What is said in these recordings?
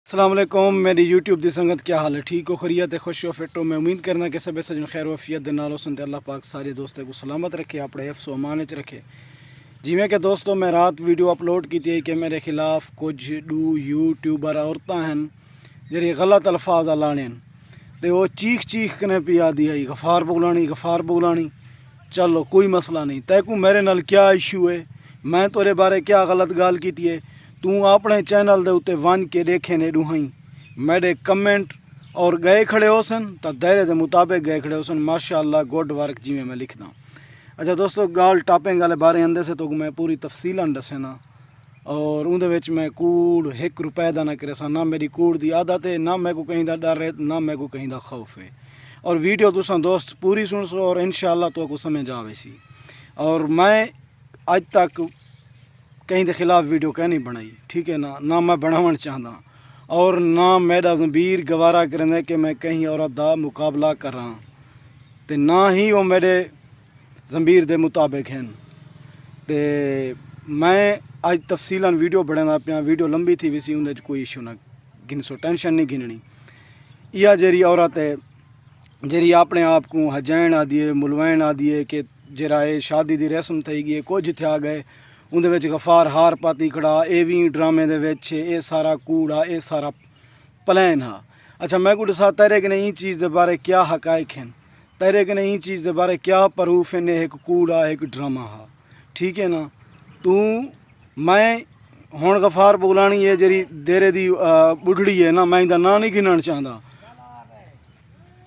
अस्सलाम वालेकुम मेरी यूट्यूब दी संगत, क्या हाल है? ठीक हो, खैरियत है, खुश हो, फिट हो? मैं उम्मीद करना कि सब सजन खैर वफियत दे नाल सुनते अल्लाह पाक सारे दोस्तों को सलामत रखे, अपने हिफ्ज़ व अमान च रखे। जिमें कि दोस्तों मैं रात वीडियो अपलोड की थी कि मेरे खिलाफ कुछ यूट्यूबर औरतां हैं जी गलत अल्फाज लाने तो वो चीख चीख कने पिया दी आई गफ़ार बुगलानी। चलो कोई मसला नहीं, तैकू मेरे नाल क्या इशू है? मैं तेरे बारे क्या गलत गाल की है? तू अपने चैनल दे उत्ते वन के देखे ने डूहई मेरे कमेंट और गए खड़े हो सन तो दायरे के मुताबिक गए खड़े हो सन। माशाअल्लाह गुड वर्क जिमें मैं लिखदा। अच्छा दोस्तों, गाल टॉपिंग वाले बारे अंदर से तो मैं पूरी तफसीला दसना और उनदे विच मैं कूड़ एक रुपए का ना करे सा। ना मेरी कूड़ की आदत है, ना मैं को कहीं का डर है, ना मैं को कहीं का खौफ है। और वीडियो तुसा दोस्त पूरी सुन सो और इंशाअल्लाह तो को समझ आवे सी। और मैं आज तक कहीं के खिलाफ वीडियो कह नहीं बनाई, ठीक है ना मैं बनावन चाहता और ना मेरा ज़मीर गवारा करें कि मैं कहीं औरत का मुकाबला करा, तो ना ही वो मेरे ज़मीर के मुताबिक हैं। तो मैं अज तफसीलन वीडियो बनाना पाया। वीडियो लंबी थी वैसी, उन्हें कोई इशू ना गिन सो, टेंशन नहीं गिननी। यह जी औरत है जी अपने आप को हजैन आ दिए, मुलवैन आ दिए कि जरा ये शादी की रस्म थी गई, कुछ थे गए उनके गफ़ार हार पाती खड़ा, ये भी ड्रामे के ये सारा कूड़ा, ये सारा प्लान हा। अच्छा मैं को दसा तेरे कने ई चीज़ के बारे क्या हकायक हैं, तेरे कने ई चीज़ के बारे क्या प्रूफ है? एक कूड़ा एक ड्रामा हा, ठीक है ना। तू मैं हुण गफ़ार बुगलानी है जी देरे दी बुढ़ड़ी है ना, मैं इंदा ना नहीं गिनना चाहता,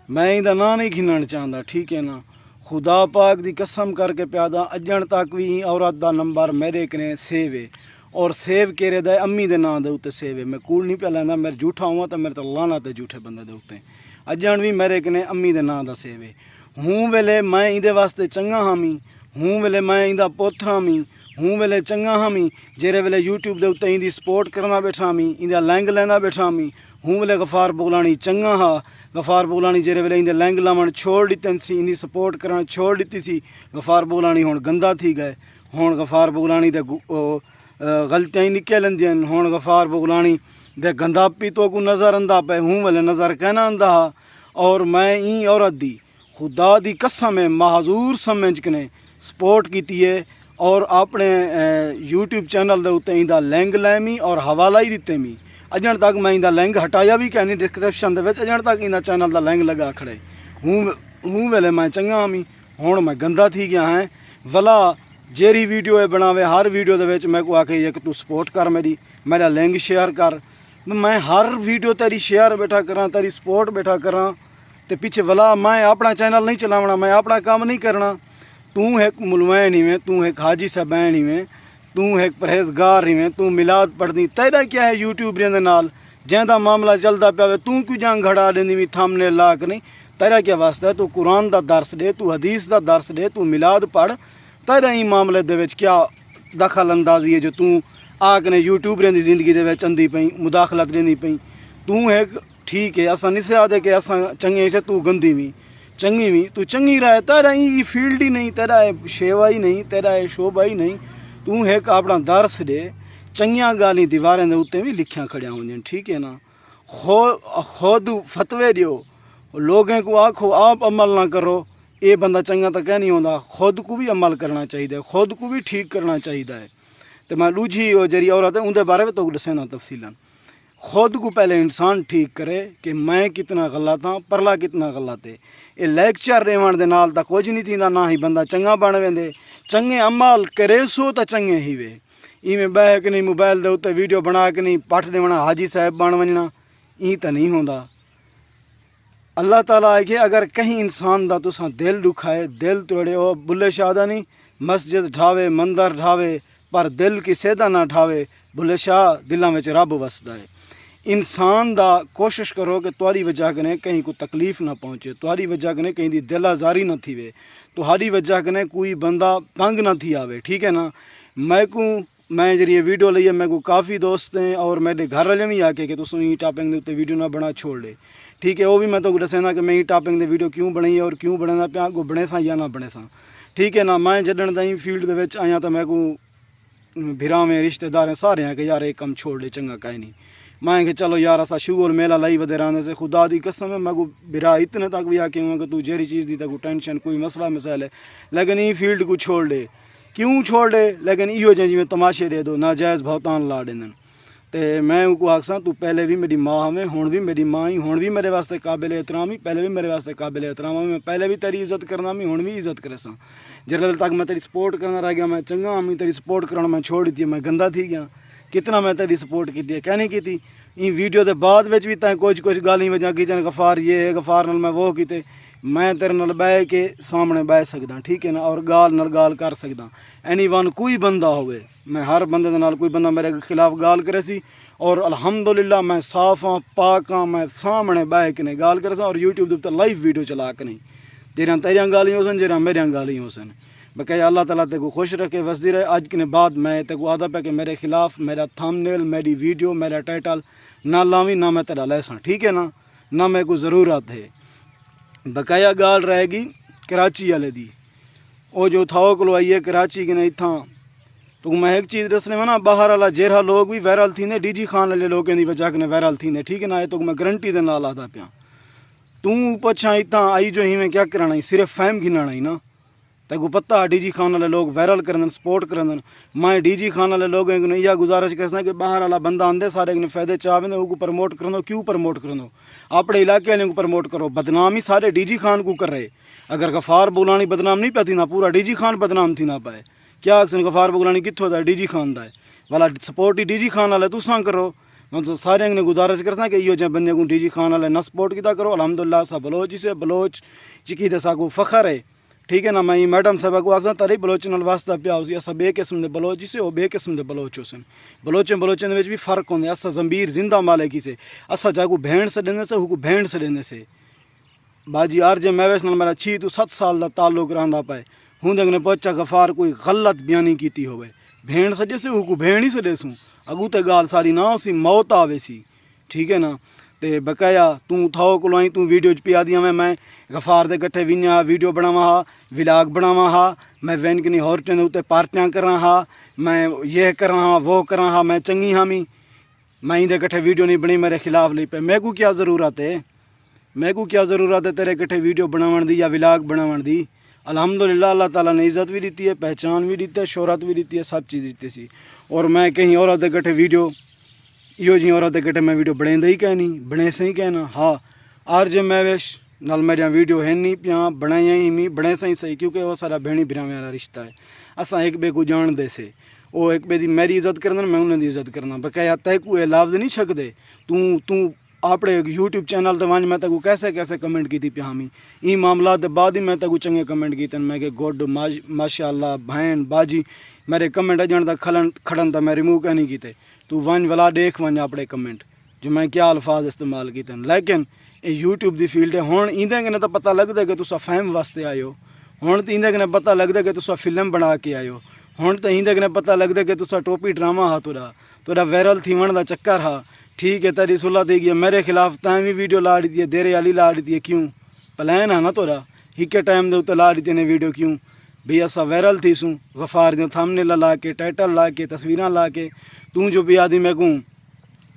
मैं इंदा ना नहीं गिनना चाहता, ठीक है ना। खुदा पाक दी कसम करके प्यादा अजन तक भी औरत का नंबर मेरे कने सेव है और सेव केरे दे अम्मी दे नाम दे उत्ते सेव है। मैं कूड़ नहीं पे लैंदा, मेरे झूठा हुआ तो मेरे तो लाना ते झूठे बंदे दे उत्ते। अजन भी मेरे कने अम्मी दे नाम दा सेव है। हूँ वेले मैं इंदे वास्ते चंगा हामी, हूँ वेले मैं इंदा पोथरा हामी, हूँ वेले चंगा हामी जेरे वेले यूट्यूब दे उत्ते इंदी सपोर्ट करना बैठा हामी, इंदा लैंग लैंदा बैठा हामी। हूँ वेले गफ़ार बुगलानी चंगा हा, गफ़ार बुगलानी जेरे वेले इंदे लैंग लावन छोड़ दिते सी, इंदी सपोर्ट करना छोड़ दी सी। गफ़ार बुगलानी हुण गंदा थी गए, हुण गफ़ार बुगलानी दे गलतियां निकल लेंदियां। हुण गफ़ार बुगलानी दे गंदा पी तो को नज़र आंदा पे, हूँ वेले नज़र कहना आंदा हा। और मैं ई औरत दी खुदा दी कसम है महजूर समझ के सपोर्ट की है और अपने यूट्यूब चैनल के उत्ते इंदा लिंक लैमी और हवाला ही दिते मी। अजन तक मैं इंदा लिंक हटाया भी कहनी डिस्क्रिप्शन के अजन तक इंदा चैनल का लिंक लगा खड़े। हूँ वेले मैं चंगा हमी, हुण मैं गंदा थी गया है। भला जेरी वीडियो है बनावे हर वीडियो के मैं को आके कि तू सपोर्ट कर, मेरा लिंक शेयर कर। मैं हर वीडियो तेरी शेयर बैठा करा, तेरी सपोर्ट बैठा करा, तो पीछे भला मैं अपना चैनल नहीं चलावना, मैं अपना काम नहीं करना। तू एक मुलवैन ही में, तू एक हाजी सबैन ही में, तू एक परहेजगार ही में, तू मिलाद पढ़नी, तेरा क्या है यूट्यूब के नाल जैदा मामला चलता पावे तू क्यों जां घड़ा देंदी भी थामने ला के नहीं? तेरा क्या वास्ता है? तू कुरान का दर्स दे, तू हदीस का दर्स दे, तू मिलाद पढ़। तेरा ही मामले दे क्या दखल अंदाजी है जो तू आके यूट्यूब की जिंदगी के आंदी पई मुदाखलत देंदी पई? तू एक ठीक है, असा नहीं से आदे कि असा चंगे से तू गंदी भी चंगी भी, तू चंगी रहे। तेरा ही फील्ड ही नहीं, तेरा है शेवा ही नहीं, तेरा है शोभा ही नहीं। तू एक अपना दर्स दे, चंगिया गाली दीवारें के उत्ते भी लिखिया खड़िया होंगे, ठीक है ना। खुद फतवे दियो, लोगों को आखो आप अमल ना करो, ये बंदा चंगा तो कह नहीं होता। खुद को भी अमल करना चाहिए, खुद को भी ठीक करना चाहिए। तो मैं दूजी जरी औरत है उनके बारे में तो दसेना तफसीलन। खुद को पहले इंसान ठीक करे कि मैं कितना गलत हाँ, परला कितना गलत है। ये लेक्चर रेवण के नाल तो कुछ नहीं थी, ना ही बंदा चंगा बन वेंदे। चंगे अमल करे सो तो चंगे ही वे। इवें बह के नहीं मोबाइल के उत्ते वीडियो बना के नहीं पठ देवना हाजी साहब बन वजना, ई तो नहीं होंदा। अल्लाह ताला है कि अगर कहीं इंसान का तुसा दिल दुखाए, दिल तोड़े, वो बुल्ले शाह दा नहीं मस्जिद ढावे मंदिर ढावे पर दिल की सेधा ना ढावे, बुल्ले शाह दिलों में रब वसदा है। इंसान दा कोशिश करो कि तुम्हारी वजह कने कहीं को तकलीफ़ ना पहुँचे, तुम्हारी वजह कने कहीं दी दिल आज़ारी ना थी वे, तुम्हारी वजह कने कोई बंदा तंग ना थी आवे, ठीक है ना। मैं जरिए वीडियो लिए मैं को काफ़ी दोस्त हैं और मेरे घर वाले भी आके कि तुम ई टॉपिंग के उत्ते वीडियो ना बना छोड़ दे, ठीक है। वो भी मैं तो दसेना कि मैं ई टॉपिंग के वीडियो क्यों बनाई और क्यों बनाना पाया, को बने सा या ना बने सा, ठीक है ना। मैं जडन ताई फील्ड के आया तो मैं को भिरावें रिश्तेदार सारे हैं कि यार एक कम छोड़ दे, चंगा कहीं नहीं। मैं कि चलो यार असा शुगर मेला लाई वधे रहने से खुदा दी कसम है मैं को बिरा इतने तक भी आके हूँ कि तू जेरी चीज़ दी तक टेंशन कोई मसला मिसाल है लेकिन ये फील्ड को छोड़ दे क्यों छोड़ दे लेकिन इो जिमें तमाशे दे दो नाजायज़ भौतान ला देन ते मैं उनको आखसा तू पहले भी मेरी माँ हमें हुण भी मेरी माँ ही हुण भी मेरे वास्ते काबिल एहतराम ही पहले भी मेरे वास्ते काबिल एहतराम मैं पहले भी तेरी इज्जत करना मी हुण भी इज्जत करे सा जिस तक मैं तेरी सपोर्ट करना रह गया मैं चंगा हमी तेरी सपोर्ट करना मैं छोड़ दी मैं गंदा थी गया कितना मैं तेरी सपोर्ट की क्या नहीं की इन वीडियो के बाद भी तैं कुछ गाली वजह की गफार ये है गफार नाल मैं वो किते मैं तेरे नाल बह के सामने बह सकदा ठीक है ना और गाल कर सकदा एनी वन कोई बंदा होवे मैं हर बंदे दे नाल कोई बंदा मेरे खिलाफ गाल करे सी और अल्हम्दुलिल्लाह मैं साफ हाँ पाक हाँ मैं सामने बह के नहीं गाल करे और यूट्यूब के उत्ते लाइव वीडियो चला के नहीं जेरियां तेरियां गालियां होसन जेरियां मेरियां गालियां होसन बकाया अल्लाह ताला ते को खुश रखे वसदी रहे। आज के बाद मैं ते को आदा पे कि मेरे खिलाफ मेरा थंबनेल मेरी वीडियो मेरा टाइटल ना लावी ना मैं तेरा लैसा ठीक है ना मेरे को ज़रूरत है। बकाया गाल रहेगी कराची वाले दी वो जो थाओ को आई है कराची के नहीं था तो मैं एक चीज़ दसने में ना बाहर वाला जेरा लोग भी वायरल थी डीजी खान वाले लोगों की वजह के वायरल थी ठीक है ना ये तो मैं गारंटी दे नाल आदा पिया तू पछा इतना आई जो ही मैं क्या कराना सिर्फ फैम गिनाना ही ना तेको पता डीजी खान वाले लोग वायरल करन सपोर्ट करन मैं डीजी खान वाले लोग यह गुजारिश करना कि बाहर वाला बंदा आंदे सारे फायदे चाहे वो प्रमोट कर दो क्यों प्रमोट कर दो अपने इलाके वाले को प्रमोट करो बदनामी सारे डीजी खान को कर रहे अगर गफार बुलानी बदनाम नहीं पाती ना पूरा डीजी खान बदनाम थी ना पाए क्या अक्सर गफार बुलानी कितों का डीजी खान का है वाला सपोर्ट ही डीजी खान वाले तुसा करो मैं तो सारे ने गुजारिश करता कि इो जो बंदे को डीजी खान वाले न सपोर्ट किया करो अलहमदुल्ला सा बलोच से बलोच चिकी दसा को फ़ख्र है ठीक है ना मैं मैडम साहब को आखसा तारी बलोच नाल वास्ता पिया उसी असा बे किस्म के बलोच से वो बे किस्म के बलोच होसन बलोचन भी फ़र्क होंगे असा जंबीर जिंदा मालिकी से असा जाको भेड़ से देने से हुकू भेड़ से देने से बाजी आरजे मैवेश नाल मेरा 6 तो 7 साल का ताल्लुक रहा पाए हूँ ने पहुंचा गफार कोई गलत बयानी की होवे भेड़ सजे से हुकू भेड़ ही सजे सूँ अगू तो गाल सारी ना उसी मौत आवे सी ठीक है ना ते बकाया तू थाओ को आई तू वीडियो पिया दिया मैं गफार दे गट्ठे विन्या वीडियो बनावा हा विलाग बनावा हा मैं वैन की हॉर्टन उत्ते पार्टियां करा हा मैं ये करा हा वो करा हा मैं चंगी हामी मैं इंदे गट्ठे वीडियो नहीं बनी मेरे खिलाफ नहीं पे मैं को क्या ज़रूरत है तेरे गट्ठे वीडियो बनावन दी या विलाग बनावन दी अल्हम्दुलिल्लाह अल्लाह ताला ने इज़्ज़त भी दी है पहचान भी दी है शोहरत भी दी है सब चीज़ दी सी और मैं कहीं औरत दे गट्ठे वीडियो इो जी औरत दे गट्ठे मैं वीडियो बनेंदा ही कहनी बने सही कहना हाँ आरजे मैवेश नाल मेरिया वीडियो है नहीं पिया बनाइया ही मी बने सही क्योंकि वो सारा भेणी भरावे वाला रिश्ता है असा एक बे को जान दे से वो एक बे दी मेरी इज्जत करना मैं उन्हें इज्जत करना बकाया तय को ये लफ्ज़ नहीं छकदे तू अपने यूट्यूब चैनल ते वंज मैं तक कैसे कमेंट की पिया हमी ई मामला के बाद ही मैं तक चंगे कमेंट किए मैं कि गुड माशाअल्लाह बहन बाजी मेरे कमेंट अजन तक खड़न तो मैं रिमूव नहीं किए तू वंज वाला देख वंज अपने कमेंट जो मैं क्या अल्फाज इस्तेमाल किए लेकिन ये यूट्यूब की फील्ड है हुण इंदे कन्नै तो पता लगता कि तुसा फैम वास्ते आयो हुण तो इंदे कन्नै पता लगता कि तुसा फिल्म बना के आयो हुण तो इंदे कन्नै पता लगता कि तुसा टोपी ड्रामा हा तुरा वायरल थीवन का चक्कर हा ठीक है तेरी सुलह थी गई मेरे खिलाफ तैं भी वीडियो ला दी है देरे वाली ला दी है क्यों प्लान है ना तोरा हिके टाइम के उत्ते ला दी ने वीडियो क्यों भी असा वायरल थी सूँ गफार जो थंबनेल ला के टाइटल ला के तस्वीर ला के तू जो भी आदि मैं कहूँ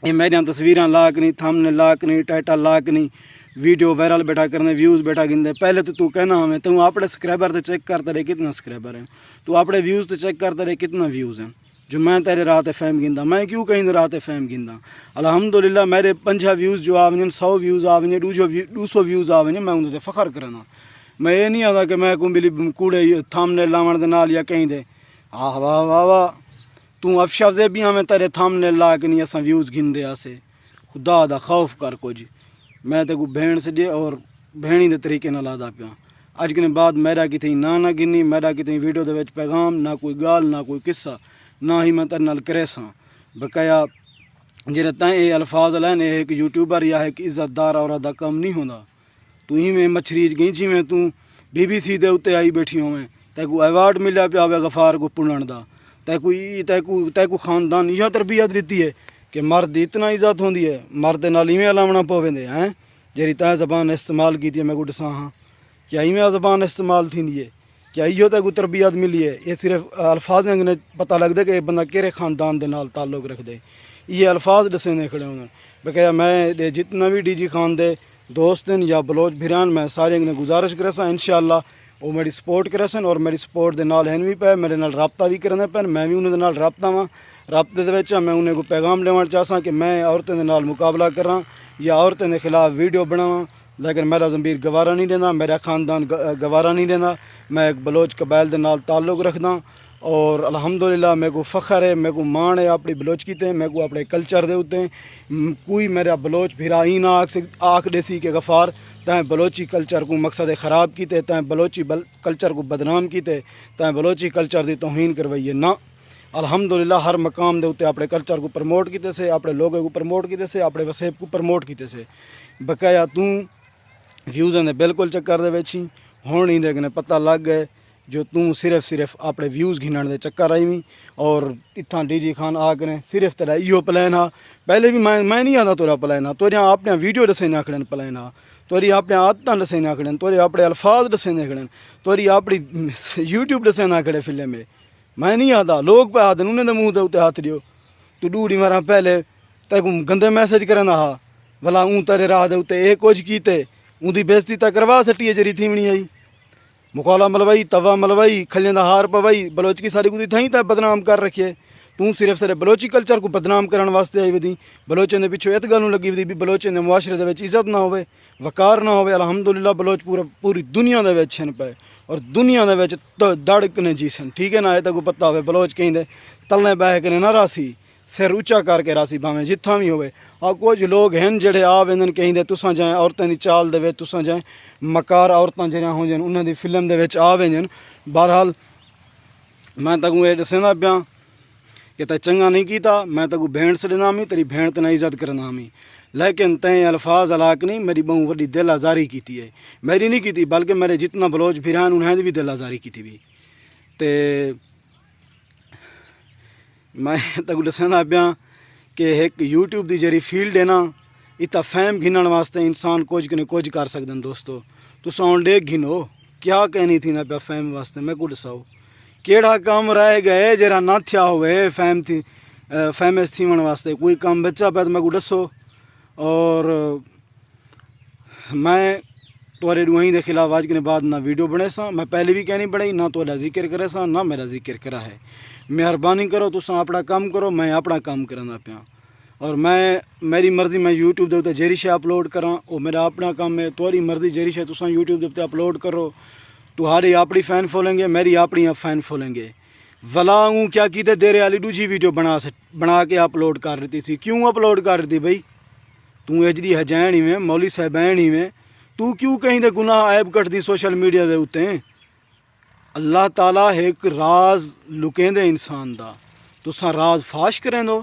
ये मेरिया तस्वीर ला के नहीं थंबनेल ला के नहीं टाइटल ला के नहीं वीडियो वायरल बैठा करने व्यूज़ बैठा गिनदे पहले तो तू कहना हमें तू अपने सब्सक्राइबर तो चेक करते रहे कितना सब्सक्राइबर है तू अपने व्यूज़ तो चेक करते रहे कितना व्यूज़ हैं जो मैं तेरे रात फैम गिनदा मैं क्यों कहीं रात फैम गिनदा अल्हम्दुलिल्लाह मेरे 50 व्यूज़ जो आ वजन 100 व्यूज़ आ वजन 200 व्यूज़ आ वजन मैं उनसे फ़ख्र करना मैं ये नहीं आता कि मैं को मिली कूड़े थंबनेल लावन दे नाल या कहीं दे आह वाह वाह वाह तू अफशाजे भी हमें तेरे थंबनेल ला के नहीं असा व्यूज़ गिनदे आसे खुदा दा खौफ कर कुछ मैं ते को भेड़ सजे और भेणी के तरीके नाल आदा पिया अज के बाद मेरा कितनी ना गिनी मेरा कितनी वीडियो दे विच पैगाम ना कोई गाल ना कोई किस्सा ना ही मैं तेरे नाल करे सा बकाया जेरे तैं ये अल्फाज लैन एक यूट्यूबर या एक इज्जतदार औरत का कम नहीं होंदा तू ही में मछली गई में तू BBC दे उत्ते आई बैठी होवें तैको अवार्ड मिलिया पिया होवे गफार को पुणन दा तैको खानदान यह तरबियत दी है कि मर्द इतना इज्जत होंदी है मर्द नाल इवें लावना पवेंदे हैं जेरी तैं ज़बान इस्तेमाल की मैं को दसा हाँ क्या इवें ज़बान इस्तेमाल थी है क्या इो तक तरबियत मिली है ये सिर्फ अल्फाज ने पता लगता कि बंदा केरे खानदान के नाल ताल्लुक रखदे ये अल्फाज दसे ने खड़े होंगे बकाया मैं जितना भी DG खान दे दोस्त हैं या बलोच भिरान मैं सारे ने गुजारिश करे इंशाअल्लाह वो मेरी सपोर्ट करे और मेरी सपोर्ट के नाल हैं भी पे मेरे नाल राबता भी करने पे मैं भी उन्होंने नाल राबता वा राबते मैं उन्हें को पैगाम देवन चाहसा कि मैं औरतों के नाल मुकाबला करा या औरतों के खिलाफ वीडियो बनावा, लेकिन मेरा ज़मीर गवारा नहीं देना, मेरा ख़ानदान गवारा नहीं देना। मैं एक बलोच कबाइल के नाल ताल्लुक़ रखदा और अल्हम्दुलिल्लाह मेरे को फ़ख्र है, मेरे को मान है अपनी बलोचकी ते, मेरे को अपने कल्चर दे उत्ते। कोई मेरा बलोच फिरा ही ना आख देसी के गफ़ार तैं बलोची कल्चर को मकसद ख़राब कीते, तैं बलोची कल्चर को बदनाम कीते, तैं बलोची कल्चर की तौहीन करवाइए ना। अल्हम्दुलिल्लाह हर मकाम दे उत्ते अपने कल्चर को प्रमोट कीते से, अपने लोगों को प्रमोट कीते से, अपने वसेब को प्रमोट कीते से। बकाया तू व्यूज़ ने बिल्कुल चक्कर दे वेची हुण ही देखने पता लग गए जो तू सिर्फ अपने व्यूज़ घिनण दे चक्कर आई हुई और इतना DG खान आ करें सिर्फ तेरा इो प्लान हा। पहले भी मैं नहीं आता तोरा प्लान हा, तोरिया अपने वीडियो दसे ना खड़न प्लान हा, तोरी अपने आदत दसे ना खड़न, तोरे अपने अल्फाज दसे ना खड़न, तोरी अपनी YouTube दसे ना खड़े फिल्म में। मैं नहीं आता, लोग पे आते उन्हें मुँह के उत्ते हाथ दियो। तू डूढ़ी मारा पहले तक गंदे मैसेज करना हा भला ऊँ तेरे राह दे उत्ते ये कुछ कीते उनकी बेइज्जती तक करवा सटी जरी थीवनी आई मुकाला मलवाई तवा मलवाई खलियां दा हार पवाई बलोच की सारी कुछ थी तै बदनाम कर रखिए। तू सिर्फ बलोची कल्चर को बदनाम करने वास्ते आई वधी। बलोचों के पिछों इत गल लगी वधी भी बलोचों के मुआशरे के इज्जत ना हो, वकार ना हो। अल्हम्दुलिल्लाह बलोच पूरी दुनिया के पे और दुनिया के दड़क ने जी सन, ठीक है ना। अजे तक पता हो बलोच कहीं तलने बह के ना रासी सिर उच्चा करके रासी भावें जिथा भी होवे। हाँ कुछ लोग हैं जड़े आ वेंदन कहीं तुसा जाए औरतों की चाल दे तुसा जाए मकार औरतां जड़ियां हो जन उन्होंने फिल्म दे आ वेंजन। बहरहाल मैं तकू ये दसेंदा पिया कि तै चंगा नहीं कीता, मैं तकू भेण सड़ना मी, तेरी भेण ते इज्जत करना मी, लेकिन तैं अल्फाज अलाक नहीं मेरी बहु वड्डी दिल आज़ारी की है। मेरी नहीं की बल्कि मेरे जितना बलोच फिरान उन्हें भी दिल आज़ारी की भी। तो मैं तक दसना पिया कि एक YouTube की जरी फील्ड है ना इतना फैम घिनण वास्ते इंसान कुछ ने कुछ कर सकते हैं। दोस्तों तुस ऑनडे घिनो क्या कहनी थी ना पिया फैम वास्ते, मैं को दसाओ केड़ा काम रह गए जरा ना थिया होवे फैम थी फेमस थीवन वास्ते कोई काम बच्चा पे तो मैं को दसो। और मैं तोरे वहीं के खिलाफ आज के बाद ना वीडियो बने सा, मैं पहले भी कहनी बनाई ना तो जिक्र करे सा ना मेरा जिक्र करा है। मेहरबानी करो तुसा अपना काम करो, मैं अपना काम करना पिया और मैं मेरी मर्जी मैं YouTube दे उत्ते जेरी शे अपलोड करा वो मेरा अपना काम है। तोरी मर्जी जेरी शे तुसा YouTube दे उत्ते अपलोड करो, तुम्हारी अपनी फ़ैन फॉलोएंगे मेरी अपनी फ़ैन फॉलोएंगे। वला हूँ क्या कीते देरे वाली दूजी वीडियो बना के अपलोड कर रही थी। क्यों अपलोड कर रही थी भाई, तू एजड़ी हजैन ही में मौली साहबैन ही में तू क्यों कहीं दे गुनाह ऐब कट दी सोशल मीडिया दे उत्ते। अल्लाह ताला एक राज लुकेंदे इंसान दा, तुसा राज फाश करें दो,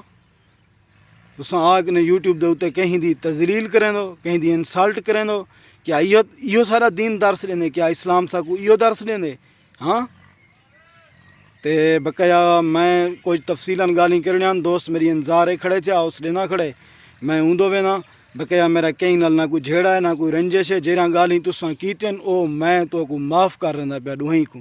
तुसा आग ने YouTube दे उत्ते कहीं दी तजलील करें दो, कहीं दी इंसल्ट करें दो। क्या इो सारा दीन दर्श लेंदे, क्या इस्लाम सा को इो दर्श लेंदे। हाँ ते बकाया मैं कुछ तफसीलन गाली करने दोस्त मेरी इंतजार खड़े चा उसले ना खड़े मैं ऊँदो वे ना बकाया मेरा कहीं नाल ना कोई झेड़ा है ना कोई रंजिश है। जेरा गाली तुसा कीतन ओ मैं तो को माफ़ कर रहा पाया दुही को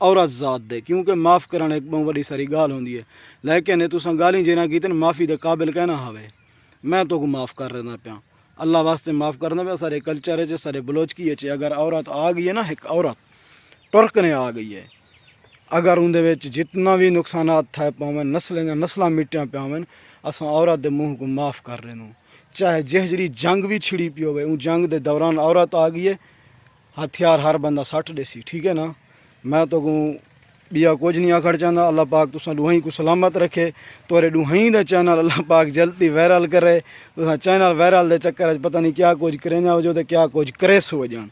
औरत ज़ात दे, क्योंकि माफ़ करना एक बहुत बड़ी सारी गाल होंदी है। लेकिन तुसा गाली जेरा कीतन माफ़ी के काबिल कहना हवे, मैं तो को माफ़ कर रहा पाया अल्लाह वास्ते माफ़ करना पाया। सारे कल्चर है सारे बलोचकी है अगर औरत आ गई है ना एक औरत टुरकने आ गई है, अगर उनके जितना भी नुकसानात थे पावन नस्ल मिटिया पावन असा औरत के मुँह को माफ़ कर रहे हो। चाहे जी जंग भी छिड़ी पी हो उन जंग के दौरान औरत आ गई है हथियार हर बंदा सट देसी, ठीक है ना। मैं तो बिया कुछ नहीं आखड़ चाहता। अल्लाह पाक तुसा दुहई को सलामत रखे, तोरे दुहई दे चैनल अल्लाह पाक जल्दी वायरल करे। तुसा चैनल वायरल दे चक्कर पता नहीं क्या कुछ करें वजो तो क्या कुछ करे सो जान,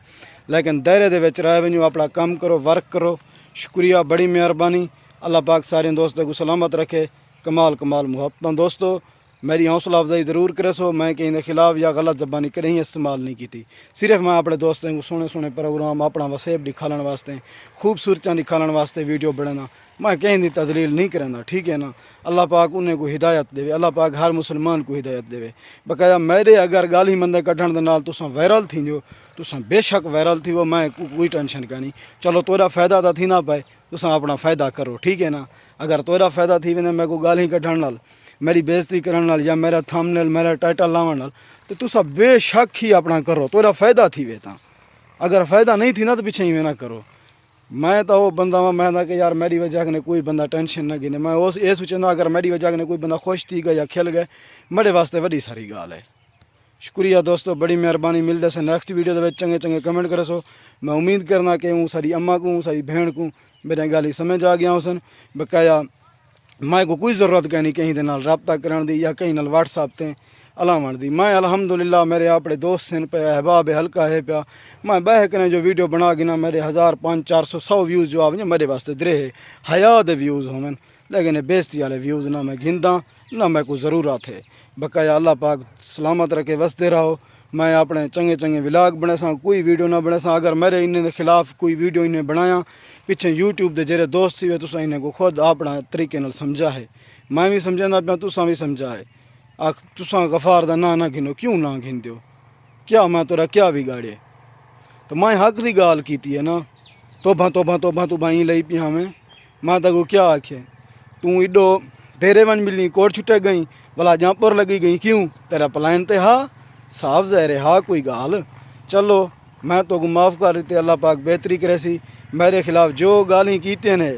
लेकिन दायरे दे विच रह वजो अपना काम करो वर्क करो। शुक्रिया, बड़ी मेहरबानी। अल्लाह पाक सारे दोस्तों को सलामत रखे। कमाल मुहब्बत दोस्तों मेरी हौसला अफजाई ज़रूर करे सो। मैं कहीं के खिलाफ या गलत ज़बानी कहीं इस्तेमाल नहीं की, सिर्फ मैं अपने दोस्तों को सोने सोने प्रोग्राम अपना वसेब दिखाने वास्ते खूबसूरतियाँ दिखाने वास्ते वीडियो बनाना, मैं कहीं की तदलील नहीं करना, ठीक है ना। अल्लाह पाक उन्हें को हिदायत देवे, अल्लाह पाक हर मुसलमान को हिदायत देवे। बकाया मेरे अगर गाली मंदे कढ़ण के नाल तुसा वायरल थी जो तुसा बेशक वायरल थी वो मैं कोई टेंशन कानी। चलो तोरा फ़ायदा तो थी ना पाए, तुसा अपना फ़ायदा करो, ठीक है ना। अगर तोरा फ़ायदा थी वेंदे मैं को गाली कढ़ण नाल मेरी बेइज्जती करने नाल या मेरा थंबनेल मेरा टाइटल लावन नाल तो तुसा बेशक ही अपना करो, तोरा फ़ायदा थी वे ता। अगर फ़ायदा नहीं थी ना तो पीछे ही वे ना करो। मैं तो वो बंदा वा, मैं कि यार मेरी वजह कने कोई बंदा टेंशन ना गिने, मैं उस ये सोचना अगर मेरी वजह कने कोई बंदा खुश थी गया या खिल गए मेरे वास्ते वड्डी सारी गाल है। शुक्रिया दोस्तों, बड़ी मेहरबानी। मिलते से नेक्स्ट वीडियो के चंगे चंगे कमेंट करे सो। मैं उम्मीद करना कि हूँ सारी अम्मा को सारी बहन को मेरे गाली समझ आ गया उसन बकाया मैं को कोई ज़रूरत कहनी कहीं दे नाल रब्ता करन दी या कहीं नाल व्हाट्सएप ते अलावण दी। मैं अल्हम्दुलिल्लाह मेरे अपने दोस्त सन पे अहबाब हल्का है पिया मैं बह कने जो वीडियो बना गिना मेरे 1000 500 400 100 व्यूज़ जो आवे मेरे वास्ते दरे है हया दे व्यूज़ होवन, लेकिन बेइज्जती वाले व्यूज़ ना मैं गिनदा ना मैं को ज़रूरत है। बकाया अल्लाह पाक सलामत रखे वसते रहो। मैं अपने चंगे चंगे व्लॉग बने सा, कोई वीडियो ना बने सा। अगर मेरे इन्हें खिलाफ कोई वीडियो इन्हें बनाया पिछे यूट्यूब के जेरे दोस्त सी तुसा इन्हें को खुद अपना तरीके नाल समझा है, मैं भी समझा पाया तुसा भी समझा है। तुसा गफार दा ना गिनो, क्यों ना गिन दो, क्या मैं तोरा क्या बिगाड़े। तो मैं हक की गाल की है ना, तोबा तोबा तोबा तू बाई ली पिया मैं तक क्या आखे तू इडो तेरे वन मिलनी कोट छुटे गई भला जहाँपुर लगी गई क्यों तेरा प्लान ते हा साफ ज़ाहिर हा कोई गाल। चलो मैं तो माफ़ कर देते, अल्लाह पाक बेहतरी करे सी। मेरे खिलाफ जो गाली की ने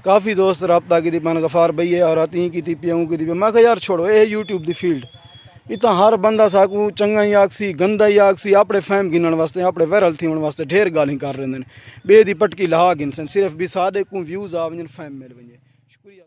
काफ़ी दोस्त रब्ता की मन गफार भई और अती की प्याऊँ की मैं कहा यार छोड़ो ये यूट्यूब की फील्ड इतना हर बंदा साकू चंगा ही आखसी गंदा ही आखसी अपने फैम गिनने वास्ते अपने वायरल थी वास्ते ढेर गाली कर रहे हैं बे दी पटकी लहा गिन सन सिर्फ भी साढ़े को व्यूज़ आ वजन फैम मिल वजे। शुक्रिया।